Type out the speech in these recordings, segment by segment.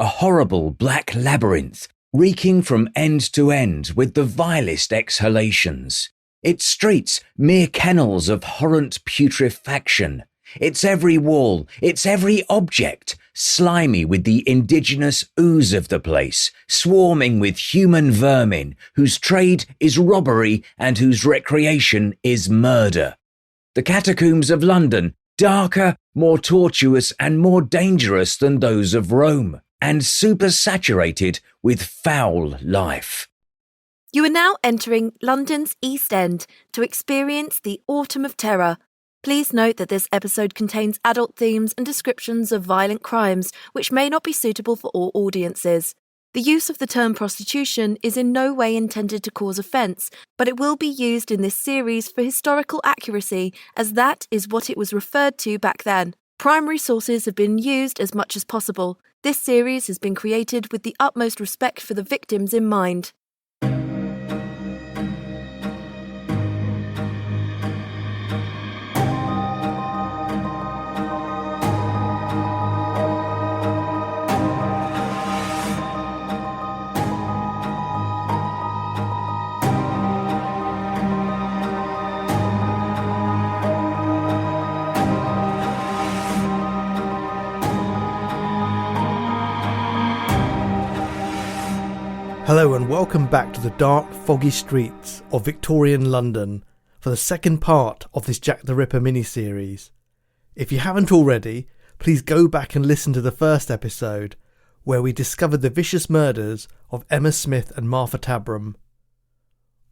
a horrible black labyrinth, reeking from end to end with the vilest exhalations. Its streets mere kennels of horrent putrefaction. Its every wall, its every object, slimy with the indigenous ooze of the place, swarming with human vermin, whose trade is robbery and whose recreation is murder. The Catacombs of London, darker, more tortuous and more dangerous than those of Rome, and supersaturated with foul life. You are now entering London's East End to experience the Autumn of Terror. Please note that this episode contains adult themes and descriptions of violent crimes which may not be suitable for all audiences. The use of the term prostitution is in no way intended to cause offence, but it will be used in this series for historical accuracy, as that is what it was referred to back then. Primary sources have been used as much as possible. This series has been created with the utmost respect for the victims in mind. Hello and welcome back to the dark, foggy streets of Victorian London for the second part of this Jack the Ripper mini-series. If you haven't already, please go back and listen to the first episode where we discovered the vicious murders of Emma Smith and Martha Tabram.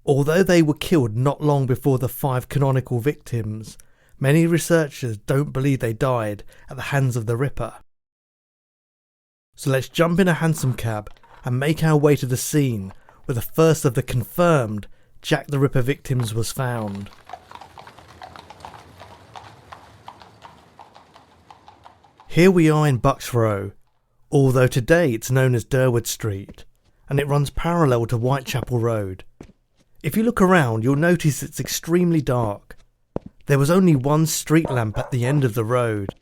Although they were killed not long before the 5 canonical victims, many researchers don't believe they died at the hands of the Ripper. So let's jump in a hansom cab and make our way to the scene where the first of the confirmed Jack the Ripper victims was found. Here we are in Bucks Row, although today it's known as Durward Street, and it runs parallel to Whitechapel Road. If you look around, you'll notice it's extremely dark. There was only one street lamp at the end of the road.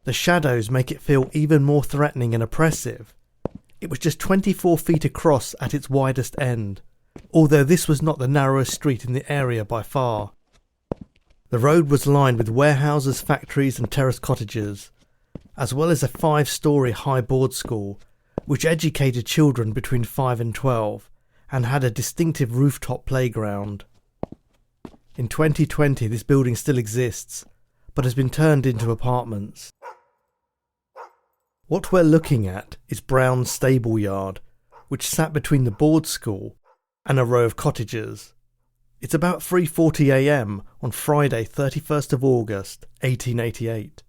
The shadows make it feel even more threatening and oppressive. It was just 24 feet across at its widest end, although this was not the narrowest street in the area by far. The road was lined with warehouses, factories and terrace cottages, as well as a 5-storey high board school, which educated children between 5 and 12, and had a distinctive rooftop playground. In 2020 this building still exists, but has been turned into apartments. What we're looking at is Brown's stable yard, which sat between the board school and a row of cottages. It's about 3:40 a.m. on Friday 31st of August 1888.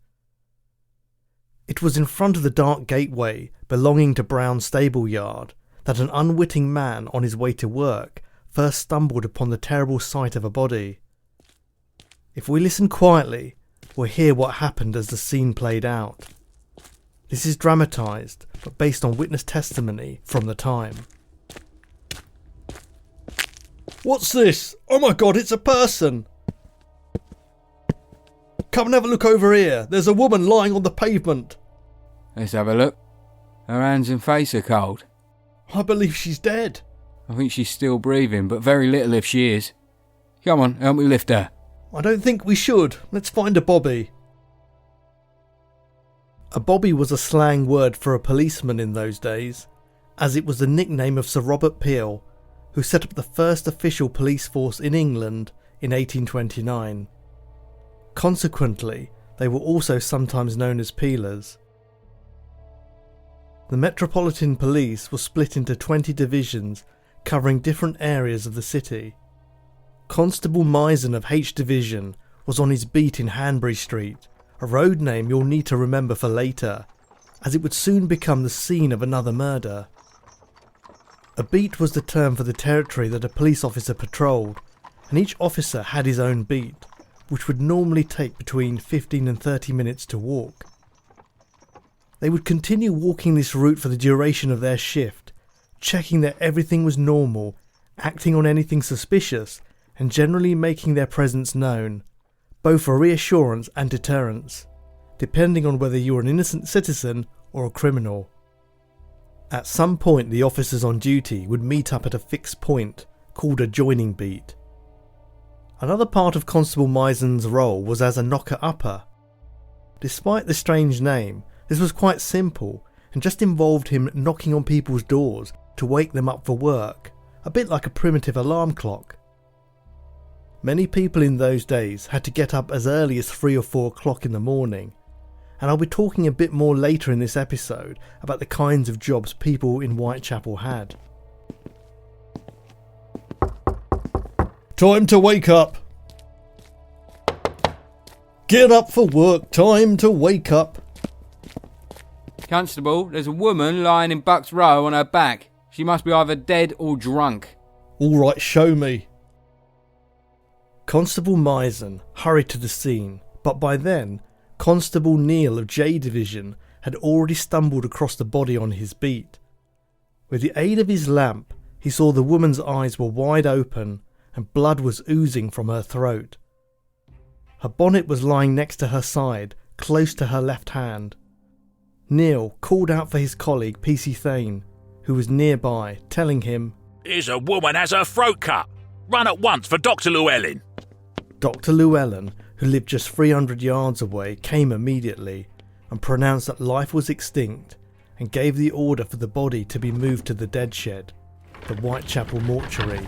It was in front of the dark gateway belonging to Brown's stable yard that an unwitting man on his way to work first stumbled upon the terrible sight of a body. If we listen quietly, we'll hear what happened as the scene played out. This is dramatised, but based on witness testimony from the time. What's this? Oh my god, it's a person! Come and have a look over here. There's a woman lying on the pavement. Let's have a look. Her hands and face are cold. I believe she's dead. I think she's still breathing, but very little if she is. Come on, help me lift her. I don't think we should. Let's find a bobby. A bobby was a slang word for a policeman in those days, as it was the nickname of Sir Robert Peel, who set up the first official police force in England in 1829. Consequently, they were also sometimes known as peelers. The Metropolitan Police was split into 20 divisions covering different areas of the city. Constable Misen of H Division was on his beat in Hanbury Street, a road name you'll need to remember for later, as it would soon become the scene of another murder. A beat was the term for the territory that a police officer patrolled, and each officer had his own beat, which would normally take between 15 and 30 minutes to walk. They would continue walking this route for the duration of their shift, checking that everything was normal, acting on anything suspicious, and generally making their presence known, both for reassurance and deterrence, depending on whether you were an innocent citizen or a criminal. At some point, the officers on duty would meet up at a fixed point called a joining beat. Another part of Constable Mison's role was as a knocker-upper. Despite the strange name, this was quite simple and just involved him knocking on people's doors to wake them up for work, a bit like a primitive alarm clock. Many people in those days had to get up as early as 3 or 4 o'clock in the morning, and I'll be talking a bit more later in this episode about the kinds of jobs people in Whitechapel had. Time to wake up! Get up for work, time to wake up! Constable, there's a woman lying in Bucks Row on her back. She must be either dead or drunk. Alright, show me. Constable Mison hurried to the scene, but by then, Constable Neil of J Division had already stumbled across the body on his beat. With the aid of his lamp, he saw the woman's eyes were wide open and blood was oozing from her throat. Her bonnet was lying next to her side, close to her left hand. Neil called out for his colleague PC Thane, who was nearby, telling him, "Here's a woman has her throat cut. Run at once for Dr. Llewellyn." Dr. Llewellyn, who lived just 300 yards away, came immediately and pronounced that life was extinct and gave the order for the body to be moved to the dead shed, the Whitechapel mortuary.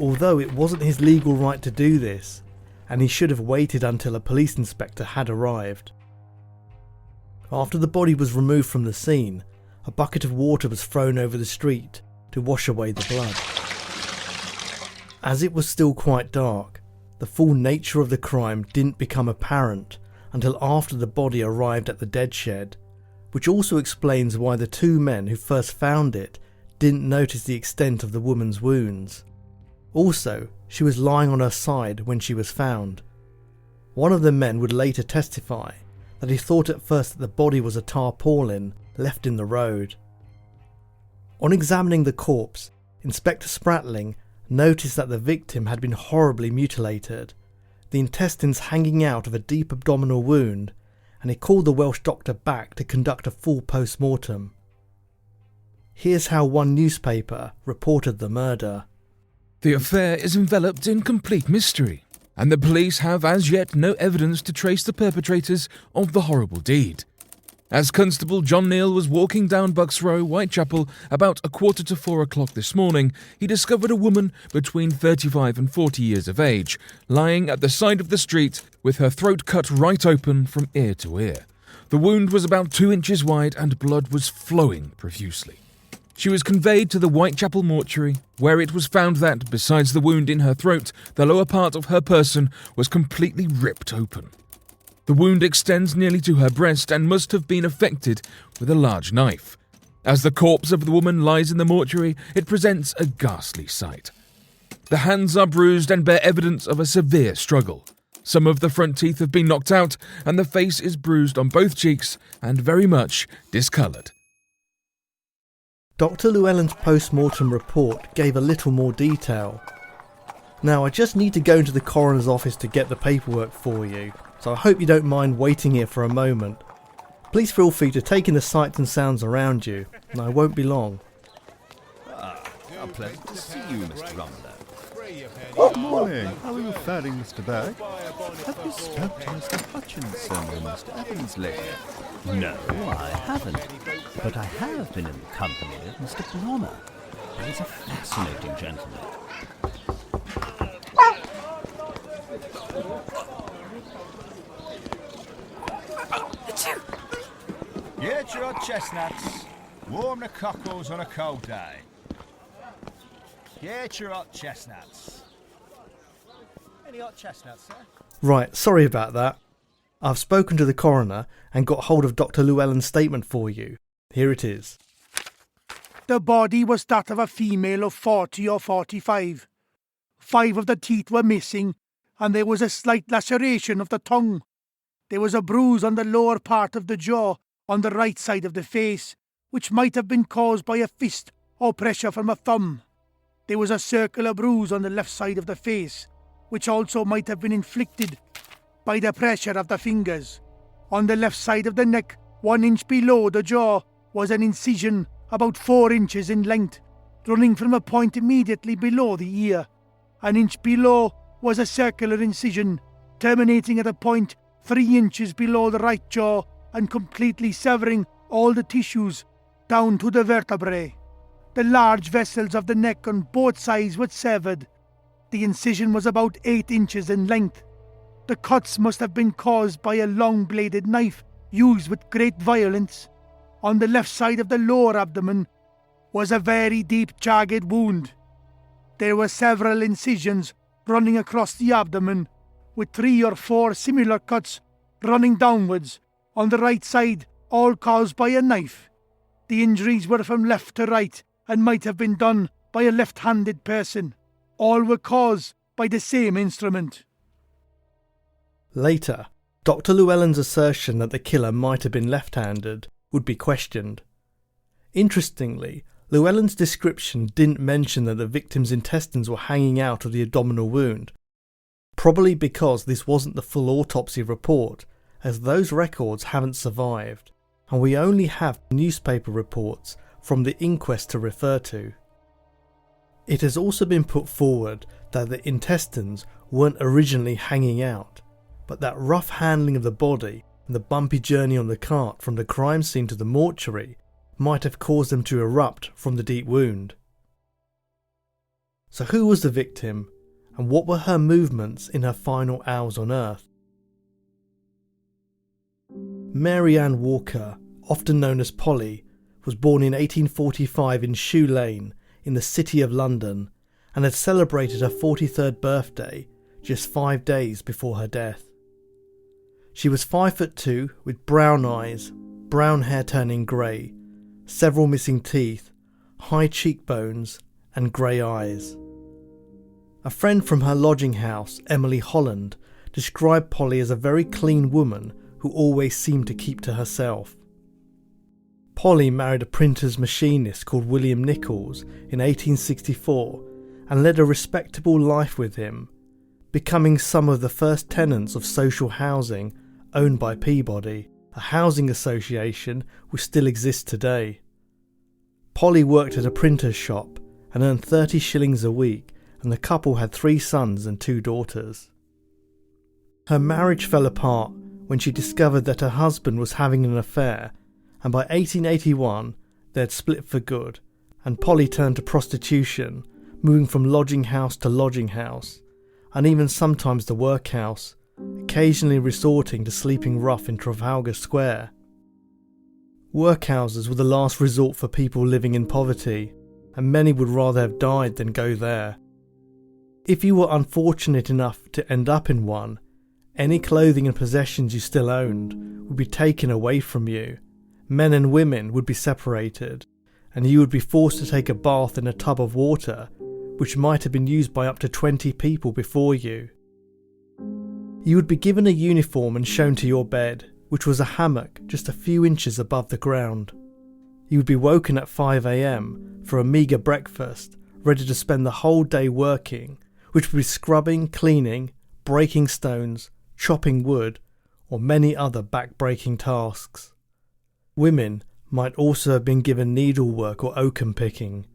Although it wasn't his legal right to do this, and he should have waited until a police inspector had arrived. After the body was removed from the scene, a bucket of water was thrown over the street to wash away the blood. As it was still quite dark, the full nature of the crime didn't become apparent until after the body arrived at the dead shed, which also explains why the 2 men who first found it didn't notice the extent of the woman's wounds. Also, she was lying on her side when she was found. One of the men would later testify that he thought at first that the body was a tarpaulin left in the road. On examining the corpse, Inspector Startling noticed that the victim had been horribly mutilated, the intestines hanging out of a deep abdominal wound, and he called the Welsh doctor back to conduct a full post-mortem. Here's how one newspaper reported the murder. The affair is enveloped in complete mystery, and the police have as yet no evidence to trace the perpetrators of the horrible deed. As Constable John Neal was walking down Bucks Row, Whitechapel, about 3:45 o'clock this morning, he discovered a woman between 35 and 40 years of age, lying at the side of the street with her throat cut right open from ear to ear. The wound was about 2 inches wide and blood was flowing profusely. She was conveyed to the Whitechapel mortuary, where it was found that, besides the wound in her throat, the lower part of her person was completely ripped open. The wound extends nearly to her breast and must have been effected with a large knife. As the corpse of the woman lies in the mortuary, it presents a ghastly sight. The hands are bruised and bear evidence of a severe struggle. Some of the front teeth have been knocked out, and the face is bruised on both cheeks and very much discoloured. Dr. Llewellyn's post-mortem report gave a little more detail. Now, I just need to go into the coroner's office to get the paperwork for you, so I hope you don't mind waiting here for a moment. Please feel free to take in the sights and sounds around you, and I won't be long. How pleasant to see you, Mr. Rumler. Good morning. How are you faring, Mr. Berg? Have you spoken to Mr. Hutchinson or Mr. Evans lately? No, I haven't. But I have been in the company of Mr. Blommer. He's a fascinating gentleman. Get your hot chestnuts. Warm the cockles on a cold day. Get your hot chestnuts. Any hot chestnuts, sir? Right, sorry about that. I've spoken to the coroner and got hold of Dr. Llewellyn's statement for you. Here it is. The body was that of a female of 40 or 45. 5 of the teeth were missing, and there was a slight laceration of the tongue. There was a bruise on the lower part of the jaw on the right side of the face, which might have been caused by a fist or pressure from a thumb. There was a circular bruise on the left side of the face, which also might have been inflicted by the pressure of the fingers. On the left side of the neck, 1 inch below the jaw, was an incision about 4 inches in length, running from a point immediately below the ear. An inch below was a circular incision, terminating at a point 3 inches below the right jaw and completely severing all the tissues down to the vertebrae. The large vessels of the neck on both sides were severed. The incision was about 8 inches in length. The cuts must have been caused by a long-bladed knife used with great violence. On the left side of the lower abdomen was a very deep jagged wound. There were several incisions running across the abdomen, with 3 or 4 similar cuts running downwards on the right side, all caused by a knife. The injuries were from left to right and might have been done by a left-handed person. All were caused by the same instrument. Later, Dr. Llewellyn's assertion that the killer might have been left-handed would be questioned. Interestingly, Llewellyn's description didn't mention that the victim's intestines were hanging out of the abdominal wound, probably because this wasn't the full autopsy report, as those records haven't survived, and we only have newspaper reports from the inquest to refer to. It has also been put forward that the intestines weren't originally hanging out, but that rough handling of the body and the bumpy journey on the cart from the crime scene to the mortuary might have caused them to erupt from the deep wound. So who was the victim, and what were her movements in her final hours on Earth? Mary Ann Walker, often known as Polly, was born in 1845 in Shoe Lane in the City of London and had celebrated her 43rd birthday just 5 days before her death. She was 5'2" with brown eyes, brown hair turning grey, several missing teeth, high cheekbones and grey eyes. A friend from her lodging house, Emily Holland, described Polly as a very clean woman who always seemed to keep to herself. Polly married a printer's machinist called William Nichols in 1864 and led a respectable life with him, becoming some of the first tenants of social housing owned by Peabody, a housing association which still exists today. Polly worked at a printer's shop and earned 30 shillings a week, and the couple had 3 sons and 2 daughters. Her marriage fell apart when she discovered that her husband was having an affair, and by 1881 they had split for good, and Polly turned to prostitution, moving from lodging house to lodging house, and even sometimes the workhouse, occasionally resorting to sleeping rough in Trafalgar Square. Workhouses were the last resort for people living in poverty, and many would rather have died than go there. If you were unfortunate enough to end up in one, any clothing and possessions you still owned would be taken away from you. Men and women would be separated, and you would be forced to take a bath in a tub of water, which might have been used by up to 20 people before you. You would be given a uniform and shown to your bed, which was a hammock just a few inches above the ground. You would be woken at 5 a.m. for a meagre breakfast, ready to spend the whole day working, which would be scrubbing, cleaning, breaking stones, chopping wood, or many other back-breaking tasks. Women might also have been given needlework or oakum picking,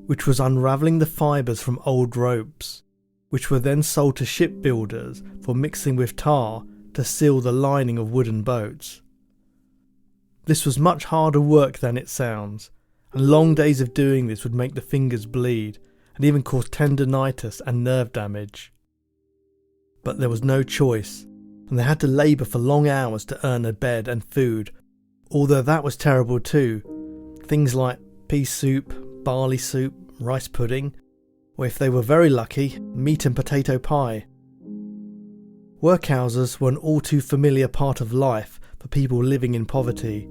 which was unravelling the fibres from old ropes, which were then sold to shipbuilders for mixing with tar to seal the lining of wooden boats. This was much harder work than it sounds, and long days of doing this would make the fingers bleed and even cause tendinitis and nerve damage. But there was no choice, and they had to labour for long hours to earn a bed and food, although that was terrible too. Things like pea soup, barley soup, rice pudding, or if they were very lucky, meat and potato pie. Workhouses were an all too familiar part of life for people living in poverty.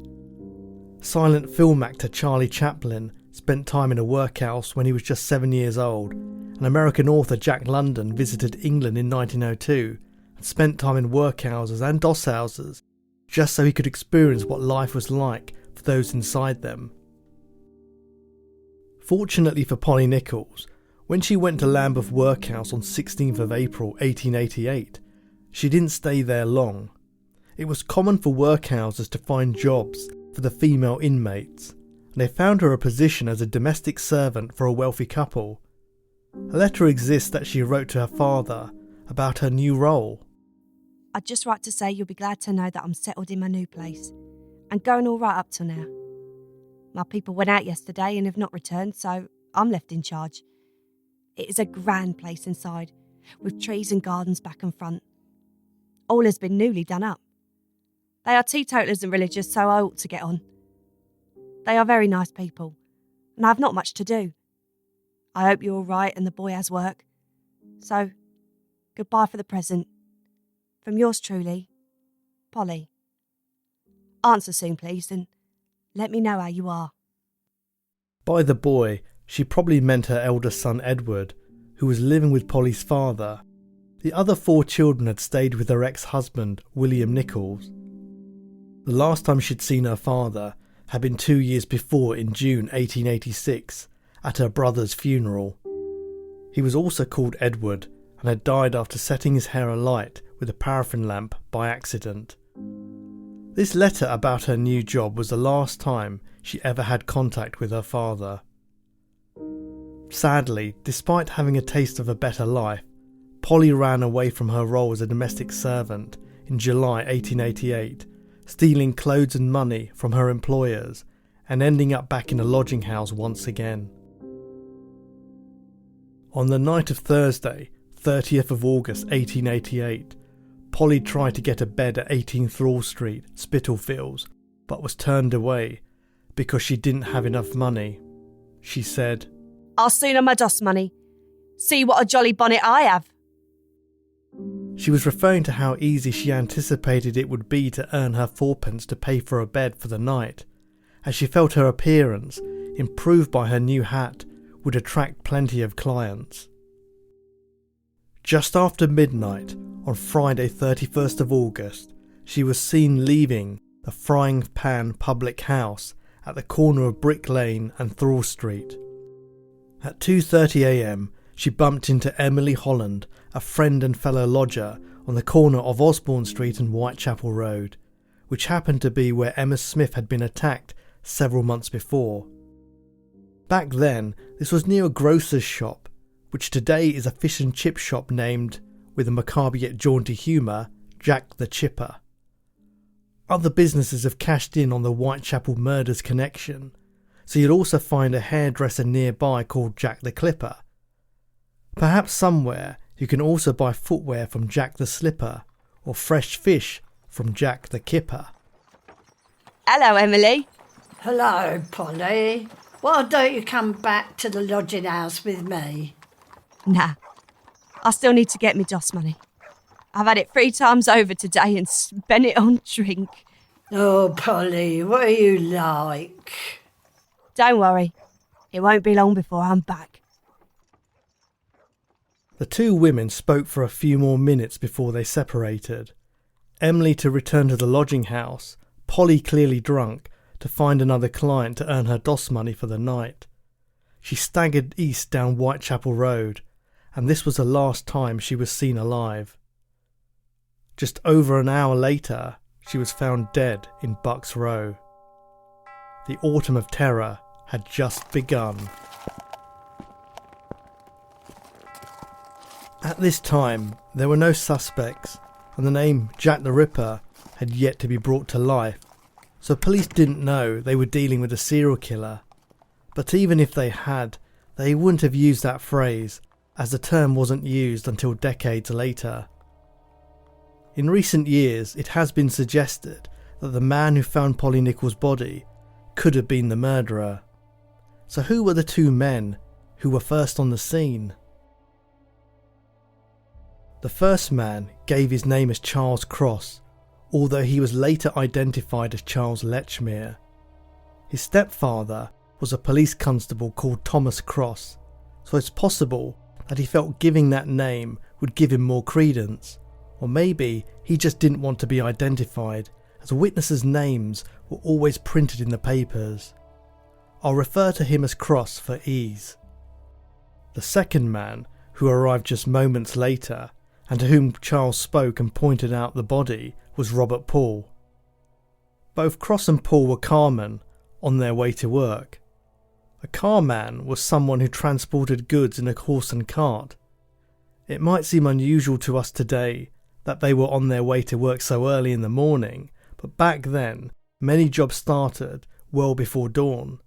Silent film actor Charlie Chaplin spent time in a workhouse when he was just 7 years old, and American author Jack London visited England in 1902 and spent time in workhouses and doss houses just so he could experience what life was like for those inside them. Fortunately for Polly Nichols, when she went to Lambeth Workhouse on 16th of April 1888, she didn't stay there long. It was common for workhouses to find jobs for the female inmates, and they found her a position as a domestic servant for a wealthy couple. A letter exists that she wrote to her father about her new role. I'd just write to say you'll be glad to know that I'm settled in my new place and going all right up till now. My people went out yesterday and have not returned, so I'm left in charge. It is a grand place inside, with trees and gardens back and front. All has been newly done up. They are teetotalers and religious, so I ought to get on. They are very nice people, and I have not much to do. I hope you're all right and the boy has work. So, goodbye for the present. From yours truly, Polly. Answer soon, please, and let me know how you are. By the boy, she probably meant her eldest son Edward, who was living with Polly's father. The other 4 children had stayed with her ex-husband, William Nichols. The last time she'd seen her father had been 2 years before, in June 1886, at her brother's funeral. He was also called Edward and had died after setting his hair alight with a paraffin lamp by accident. This letter about her new job was the last time she ever had contact with her father. Sadly, despite having a taste of a better life, Polly ran away from her role as a domestic servant in July 1888, stealing clothes and money from her employers and ending up back in a lodging house once again. On the night of Thursday, 30th of August 1888, Polly tried to get a bed at 18 Thrall Street, Spitalfields, but was turned away because she didn't have enough money. She said, "I'll soon have my DOS money. See what a jolly bonnet I have." She was referring to how easy she anticipated it would be to earn her 4pence to pay for a bed for the night, as she felt her appearance, improved by her new hat, would attract plenty of clients. Just after midnight, on Friday 31st of August, she was seen leaving the Frying Pan public house at the corner of Brick Lane and Thrall Street. At 2:30 a.m, she bumped into Emily Holland, a friend and fellow lodger, on the corner of Osborne Street and Whitechapel Road, which happened to be where Emma Smith had been attacked several months before. Back then, this was near a grocer's shop, which today is a fish and chip shop named, with a macabre yet jaunty humour, Jack the Chipper. Other businesses have cashed in on the Whitechapel murders connection, so you'd also find a hairdresser nearby called Jack the Clipper. Perhaps somewhere you can also buy footwear from Jack the Slipper, or fresh fish from Jack the Kipper. Hello, Emily. Hello, Polly. Why don't you come back to the lodging house with me? Nah, I still need to get me DOS money. I've had it 3 times over today and spent it on drink. Oh, Polly, what are you like? Don't worry, it won't be long before I'm back. The 2 women spoke for a few more minutes before they separated. Emily to return to the lodging house, Polly clearly drunk, to find another client to earn her DOS money for the night. She staggered east down Whitechapel Road, and this was the last time she was seen alive. Just over an hour later, she was found dead in Bucks Row. The autumn of terror had just begun. At this time, there were no suspects, and the name Jack the Ripper had yet to be brought to life, so police didn't know they were dealing with a serial killer. But even if they had, they wouldn't have used that phrase, as the term wasn't used until decades later. In recent years, it has been suggested that the man who found Polly Nichols' body could have been the murderer. So who were the 2 men who were first on the scene? The first man gave his name as Charles Cross, although he was later identified as Charles Lechmere. His stepfather was a police constable called Thomas Cross, so it's possible that he felt giving that name would give him more credence, or maybe he just didn't want to be identified, as witnesses' names were always printed in the papers. I'll refer to him as Cross for ease. The second man, who arrived just moments later, and to whom Charles spoke and pointed out the body, was Robert Paul. Both Cross and Paul were carmen, on their way to work. A carman was someone who transported goods in a horse and cart. It might seem unusual to us today that they were on their way to work so early in the morning, but back then, many jobs started well before dawn.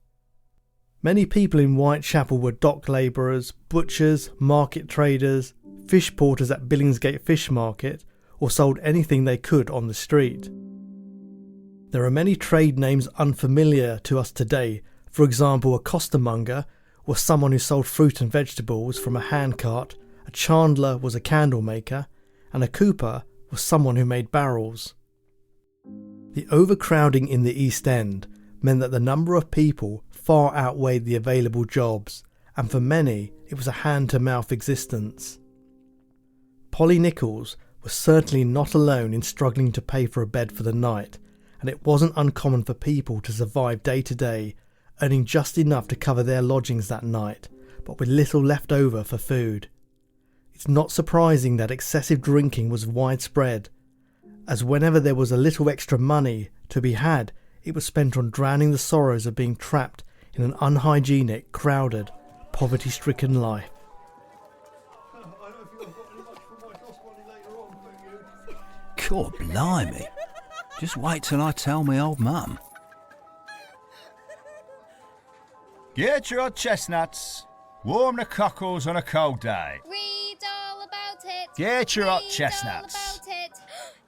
Many people in Whitechapel were dock labourers, butchers, market traders, fish porters at Billingsgate Fish Market, or sold anything they could on the street. There are many trade names unfamiliar to us today. For example, a costermonger was someone who sold fruit and vegetables from a handcart, a chandler was a candle maker, and a cooper was someone who made barrels. The overcrowding in the East End meant that the number of people far outweighed the available jobs, and for many it was a hand-to-mouth existence. Polly Nichols was certainly not alone in struggling to pay for a bed for the night, and it wasn't uncommon for people to survive day to day, earning just enough to cover their lodgings that night, but with little left over for food. It's not surprising that excessive drinking was widespread, as whenever there was a little extra money to be had, it was spent on drowning the sorrows of being trapped in an unhygienic, crowded, poverty-stricken life. God blimey. Just wait till I tell me old mum. Get your hot chestnuts. Warm the cockles on a cold day. Read all about it. Get your hot Read chestnuts. all about it.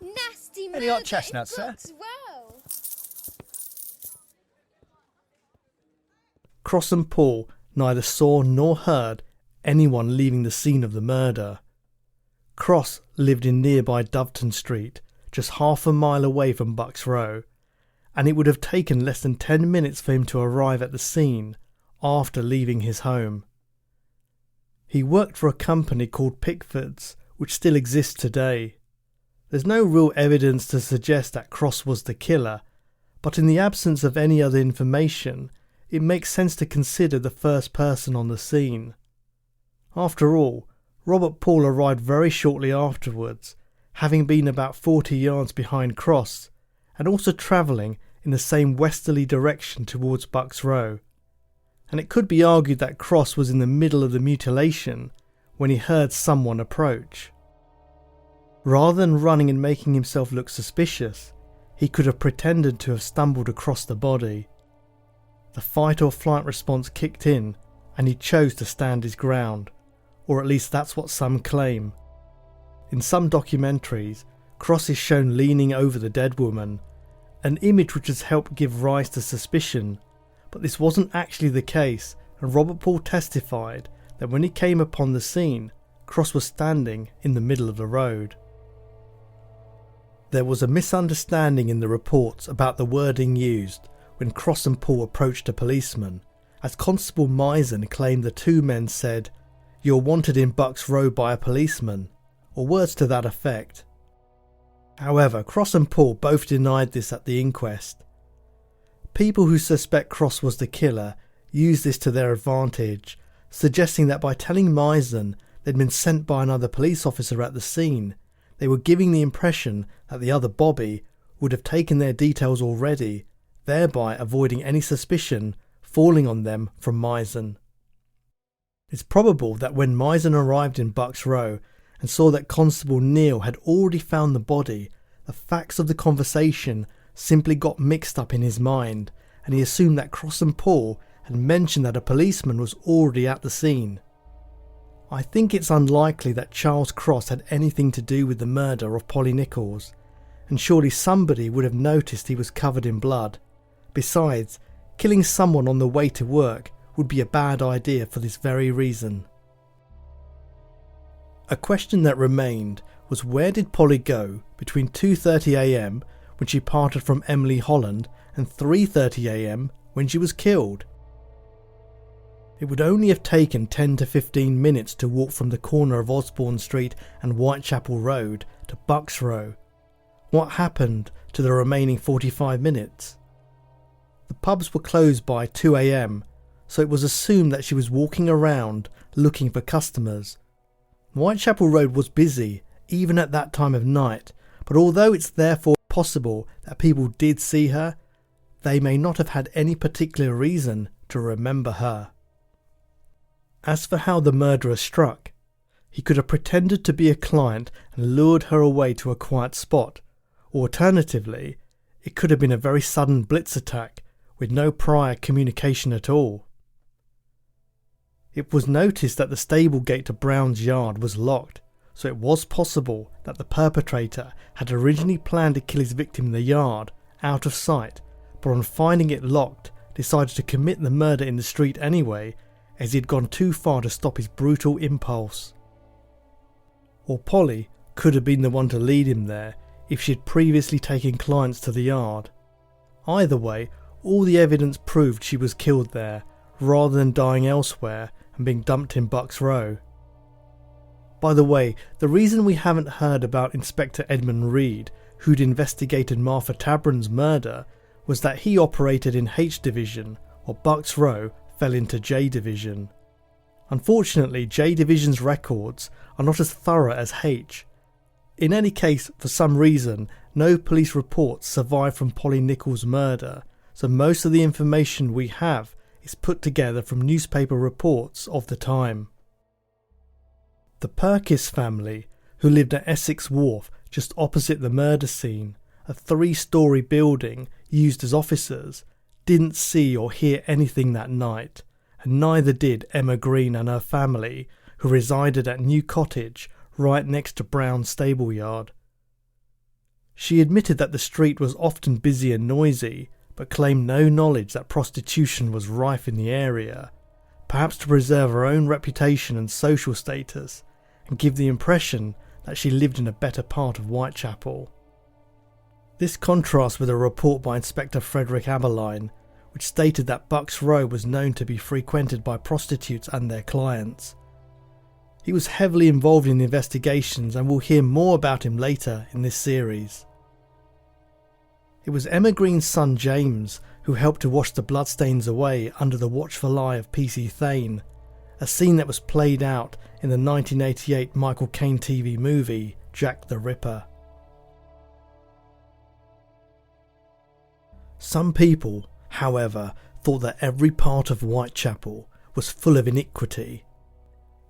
Nasty Any hot murder chestnuts, in sir? Bucks Row. Cross and Paul neither saw nor heard anyone leaving the scene of the murder. Cross lived in nearby Doveton Street, just half a mile away from Bucks Row, and it would have taken less than 10 minutes for him to arrive at the scene after leaving his home. He worked for a company called Pickford's, which still exists today. There's no real evidence to suggest that Cross was the killer, but in the absence of any other information, it makes sense to consider the first person on the scene. After all, Robert Paul arrived very shortly afterwards, having been about 40 yards behind Cross, and also travelling in the same westerly direction towards Bucks Row. And it could be argued that Cross was in the middle of the mutilation when he heard someone approach. Rather than running and making himself look suspicious, he could have pretended to have stumbled across the body. The fight or flight response kicked in, and he chose to stand his ground, or at least that's what some claim. In some documentaries, Cross is shown leaning over the dead woman, an image which has helped give rise to suspicion, but this wasn't actually the case, and Robert Paul testified that when he came upon the scene, Cross was standing in the middle of the road. There was a misunderstanding in the reports about the wording used when Cross and Paul approached a policeman, as Constable Misen claimed the two men said, "You're wanted in Bucks Row by a policeman," or words to that effect. However, Cross and Paul both denied this at the inquest. People who suspect Cross was the killer use this to their advantage, suggesting that by telling Misen they'd been sent by another police officer at the scene, they were giving the impression that the other Bobby would have taken their details already, thereby avoiding any suspicion falling on them from Misen. It's probable that when Misen arrived in Bucks Row and saw that Constable Neil had already found the body, the facts of the conversation simply got mixed up in his mind, and he assumed that Cross and Paul had mentioned that a policeman was already at the scene. I think it's unlikely that Charles Cross had anything to do with the murder of Polly Nichols, and surely somebody would have noticed he was covered in blood. Besides, killing someone on the way to work would be a bad idea for this very reason. A question that remained was, where did Polly go between 2:30 a.m. when she parted from Emily Holland and 3:30 a.m. when she was killed? It would only have taken 10 to 15 minutes to walk from the corner of Osborne Street and Whitechapel Road to Bucks Row. What happened to the remaining 45 minutes? The pubs were closed by 2 a.m, so it was assumed that she was walking around looking for customers. Whitechapel Road was busy, even at that time of night, but although it's therefore possible that people did see her, they may not have had any particular reason to remember her. As for how the murderer struck, he could have pretended to be a client and lured her away to a quiet spot, or alternatively, it could have been a very sudden blitz attack with no prior communication at all. It was noticed that the stable gate to Brown's yard was locked, so it was possible that the perpetrator had originally planned to kill his victim in the yard, out of sight, but on finding it locked, decided to commit the murder in the street anyway, as he had gone too far to stop his brutal impulse. Or Polly could have been the one to lead him there if she had previously taken clients to the yard. Either way, all the evidence proved she was killed there, rather than dying elsewhere and being dumped in Bucks Row. By the way, the reason we haven't heard about Inspector Edmund Reed, who'd investigated Martha Tabron's murder, was that he operated in H Division, while Bucks Row fell into J Division. Unfortunately, J Division's records are not as thorough as H. In any case, for some reason, no police reports survive from Polly Nichols' murder, so most of the information we have is put together from newspaper reports of the time. The Purkis family, who lived at Essex Wharf just opposite the murder scene, a 3-storey building used as offices, didn't see or hear anything that night, and neither did Emma Green and her family, who resided at New Cottage right next to Brown's stable yard. She admitted that the street was often busy and noisy, but claimed no knowledge that prostitution was rife in the area, perhaps to preserve her own reputation and social status, and give the impression that she lived in a better part of Whitechapel. This contrasts with a report by Inspector Frederick Aberline, which stated that Bucks Row was known to be frequented by prostitutes and their clients. He was heavily involved in investigations, and we'll hear more about him later in this series. It was Emma Green's son James who helped to wash the bloodstains away under the watchful eye of P.C. Thane, a scene that was played out in the 1988 Michael Caine TV movie Jack the Ripper. Some people, however, thought that every part of Whitechapel was full of iniquity.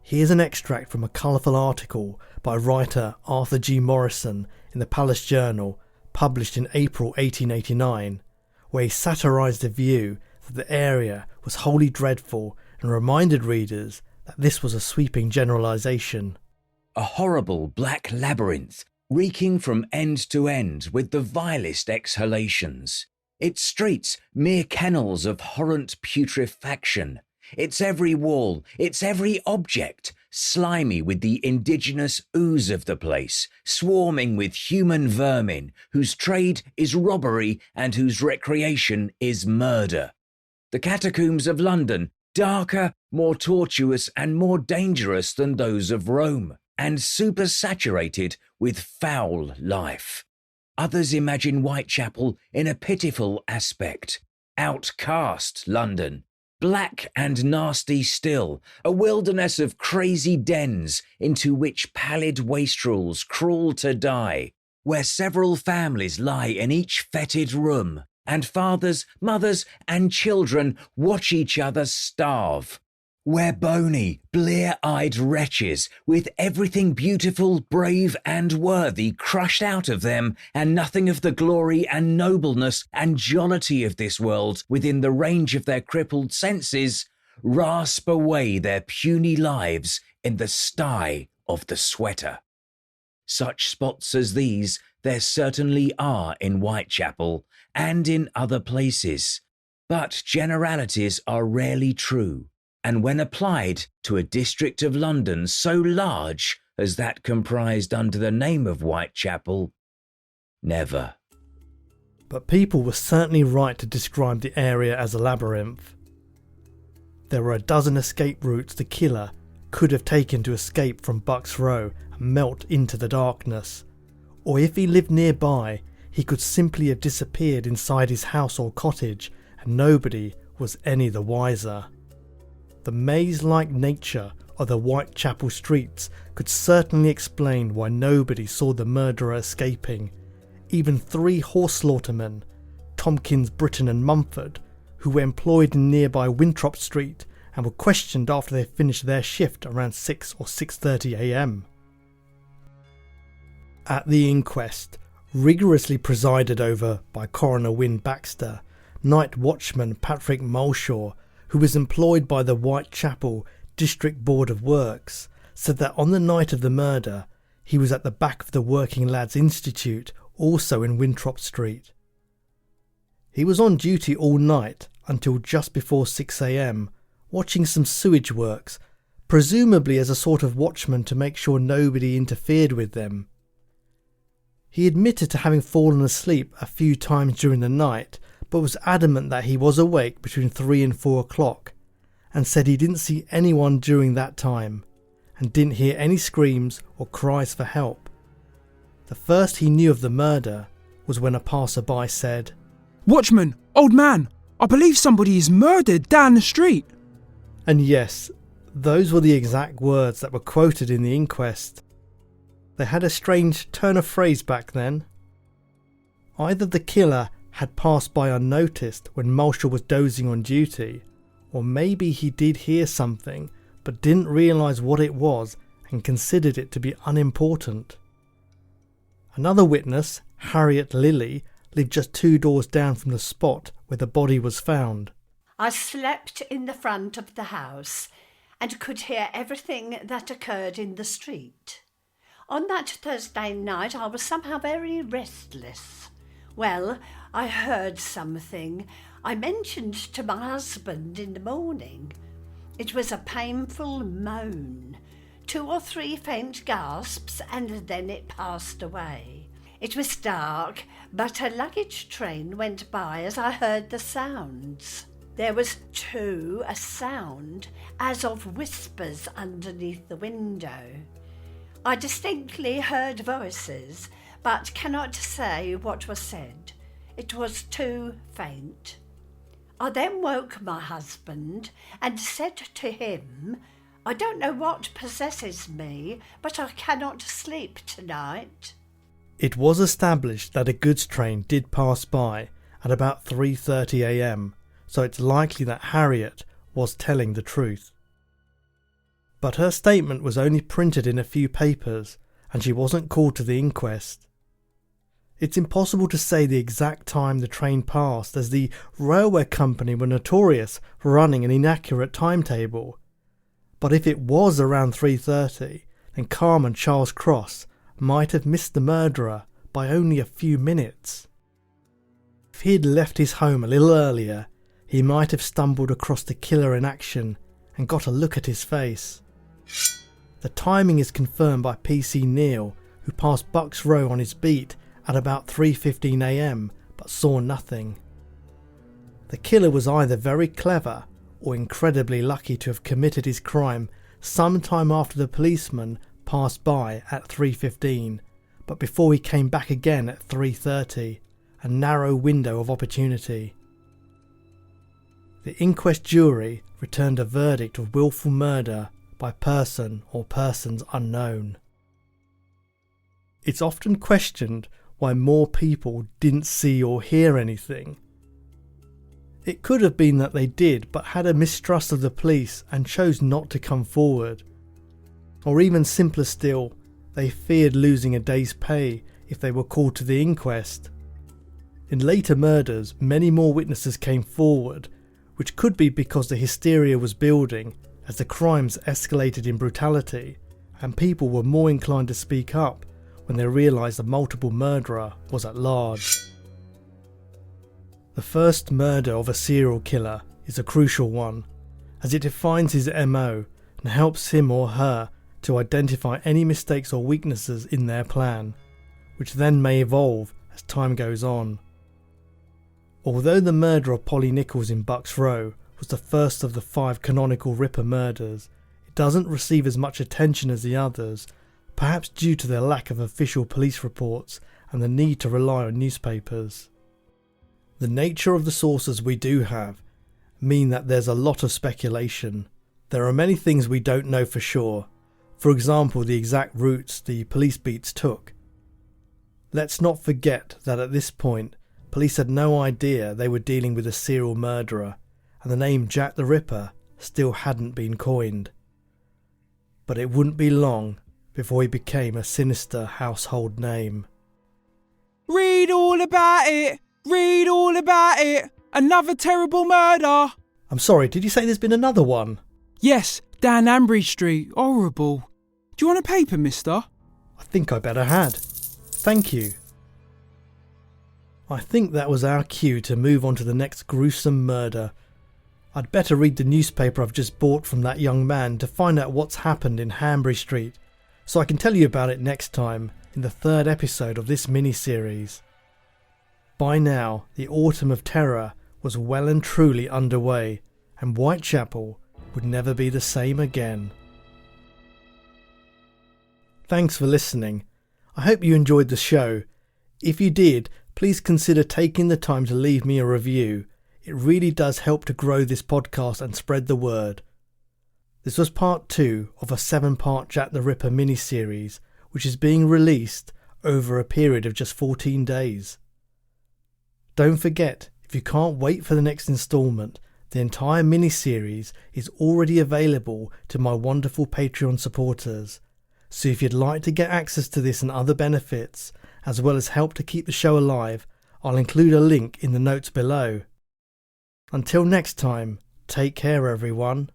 Here's an extract from a colourful article by writer Arthur G. Morrison in the Palace Journal, published in April 1889, where he satirised the view that the area was wholly dreadful and reminded readers that this was a sweeping generalisation. A horrible black labyrinth, reeking from end to end with the vilest exhalations. Its streets mere kennels of horrent putrefaction. Its every wall, its every object, slimy with the indigenous ooze of the place, swarming with human vermin, whose trade is robbery and whose recreation is murder. The Catacombs of London, darker, more tortuous and more dangerous than those of Rome, and supersaturated with foul life. Others imagine Whitechapel in a pitiful aspect. Outcast London, black and nasty still, a wilderness of crazy dens into which pallid wastrels crawl to die, where several families lie in each fetid room, and fathers, mothers, and children watch each other starve. Where bony, blear-eyed wretches, with everything beautiful, brave, and worthy crushed out of them, and nothing of the glory and nobleness and jollity of this world within the range of their crippled senses, rasp away their puny lives in the sty of the sweater. Such spots as these there certainly are in Whitechapel and in other places, but generalities are rarely true. And when applied to a district of London so large as that comprised under the name of Whitechapel, never. But people were certainly right to describe the area as a labyrinth. There were a dozen escape routes the killer could have taken to escape from Bucks Row and melt into the darkness, or if he lived nearby, he could simply have disappeared inside his house or cottage, and nobody was any the wiser. The maze-like nature of the Whitechapel streets could certainly explain why nobody saw the murderer escaping. Even 3 horse slaughtermen, Tompkins, Britton and Mumford, who were employed in nearby Winthrop Street and were questioned after they finished their shift around 6 or 6:30 a.m. At the inquest, rigorously presided over by Coroner Wynne Baxter, night watchman Patrick Mulshaw, who was employed by the Whitechapel District Board of Works, said that on the night of the murder, he was at the back of the Working Lads Institute, also in Winthrop Street. He was on duty all night until just before 6 a.m, watching some sewage works, presumably as a sort of watchman to make sure nobody interfered with them. He admitted to having fallen asleep a few times during the night, but was adamant that he was awake between 3 and 4 o'clock, and said he didn't see anyone during that time, and didn't hear any screams or cries for help. The first he knew of the murder was when a passerby said, "Watchman, old man, I believe somebody is murdered down the street." And yes, those were the exact words that were quoted in the inquest. They had a strange turn of phrase back then. Either the killer had passed by unnoticed when Mulshaw was dozing on duty, or maybe he did hear something but didn't realise what it was and considered it to be unimportant. Another witness, Harriet Lilly, lived just 2 doors down from the spot where the body was found. I slept in the front of the house and could hear everything that occurred in the street. On that Thursday night I was somehow very restless. Well, I heard something I mentioned to my husband in the morning. It was a painful moan, 2 or 3 faint gasps, and then it passed away. It was dark, but a luggage train went by as I heard the sounds. There was, too, a sound as of whispers underneath the window. I distinctly heard voices, but cannot say what was said. It was too faint. I then woke my husband and said to him, "I don't know what possesses me, but I cannot sleep tonight." It was established that a goods train did pass by at about 3:30 a.m, so it's likely that Harriet was telling the truth. But her statement was only printed in a few papers, and she wasn't called to the inquest. It's impossible to say the exact time the train passed, as the railway company were notorious for running an inaccurate timetable. But if it was around 3:30, then Carman Charles Cross might have missed the murderer by only a few minutes. If he had left his home a little earlier, he might have stumbled across the killer in action and got a look at his face. The timing is confirmed by PC Neal, who passed Bucks Row on his beat at about 3:15 a.m, but saw nothing. The killer was either very clever or incredibly lucky to have committed his crime sometime after the policeman passed by at 3:15, but before he came back again at 3:30, a narrow window of opportunity. The inquest jury returned a verdict of willful murder by person or persons unknown. It's often questioned why more people didn't see or hear anything. It could have been that they did, but had a mistrust of the police and chose not to come forward. Or even simpler still, they feared losing a day's pay if they were called to the inquest. In later murders, many more witnesses came forward, which could be because the hysteria was building as the crimes escalated in brutality, and people were more inclined to speak up when they realised the multiple murderer was at large. The first murder of a serial killer is a crucial one, as it defines his MO and helps him or her to identify any mistakes or weaknesses in their plan, which then may evolve as time goes on. Although the murder of Polly Nichols in Bucks Row was the first of the 5 canonical Ripper murders, it doesn't receive as much attention as the others, perhaps due to their lack of official police reports and the need to rely on newspapers. The nature of the sources we do have mean that there's a lot of speculation. There are many things we don't know for sure, for example the exact routes the police beats took. Let's not forget that at this point police had no idea they were dealing with a serial murderer, and the name Jack the Ripper still hadn't been coined. But it wouldn't be long before he became a sinister household name. Read all about it! Read all about it! Another terrible murder! I'm sorry, did you say there's been another one? Yes, down Ambridge Street. Horrible. Do you want a paper, mister? I think I better had. Thank you. I think that was our cue to move on to the next gruesome murder. I'd better read the newspaper I've just bought from that young man to find out what's happened in Hanbury Street, so I can tell you about it next time in the 3rd episode of this mini-series. By now, the Autumn of Terror was well and truly underway, and Whitechapel would never be the same again. Thanks for listening. I hope you enjoyed the show. If you did, please consider taking the time to leave me a review. It really does help to grow this podcast and spread the word. This was part 2 of a 7-part Jack the Ripper mini-series, which is being released over a period of just 14 days. Don't forget, if you can't wait for the next instalment, the entire mini-series is already available to my wonderful Patreon supporters. So if you'd like to get access to this and other benefits, as well as help to keep the show alive, I'll include a link in the notes below. Until next time, take care everyone.